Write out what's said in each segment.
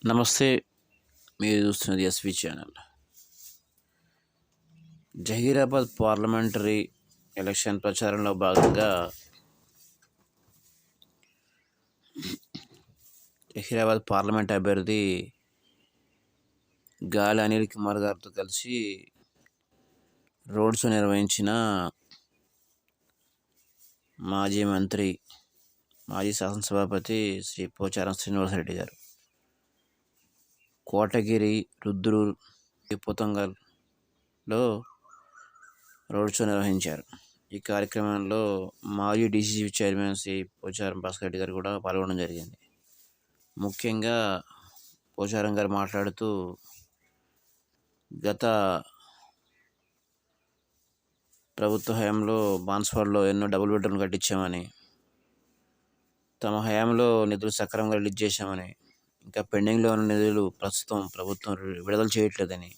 నమస్తే. మీరు చూస్తున్నది SV channel. Zaheerabad parliamentary election ప్రచారంలో భాగంగా జహీరాబాద్ పార్లమెంట్ అభ్యర్థి గాలి అనిల్ కుమార్ గారితో కలిసి రోడ్ షో నిర్వహించిన మాజీ మంత్రి, మాజీ శాసనసభాపతి శ్రీ పోచారం శ్రీనివాసరెడ్డి గారు కోటగిరి, రుద్రూర్, పోతంగల్లో రోడ్ షో నిర్వహించారు. ఈ కార్యక్రమంలో మాజీ డీసీసీ చైర్మన్ శ్రీ పోచారం భాస్కర్ రెడ్డి గారు కూడా పాల్గొనడం జరిగింది. ముఖ్యంగా పోచారం గారు మాట్లాడుతూ గత ప్రభుత్వ హయాంలో బాన్స్వాడలో ఎన్నో డబుల్ బెడ్రూమ్లు కట్టించామని, తమ హయాంలో నిధులు సక్రమంగా రిలీజ్ చేశామని, ఇంకా పెండింగ్లో ఉన్న నిధులు ప్రస్తుతం ప్రభుత్వం విడుదల చేయట్లేదని,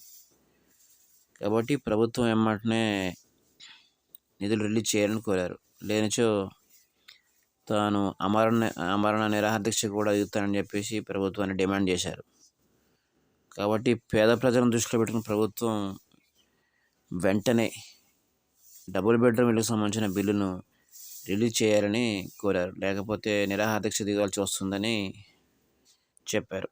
కాబట్టి ప్రభుత్వం వెంటనే నిధులు రిలీజ్ చేయాలని కోరారు. లేనిచో తాను అమరణ నిరాహారదీక్ష కూడా దిగుతానని చెప్పేసి ప్రభుత్వాన్ని డిమాండ్ చేశారు. కాబట్టి పేద ప్రజలను దృష్టిలో పెట్టుకున్న ప్రభుత్వం వెంటనే డబుల్ బెడ్రూమ్ ఇళ్లకు సంబంధించిన బిల్లును రిలీజ్ చేయాలని కోరారు. లేకపోతే నిరాహారదీక్ష దిగాల్సి వస్తుందని చెప్పారు.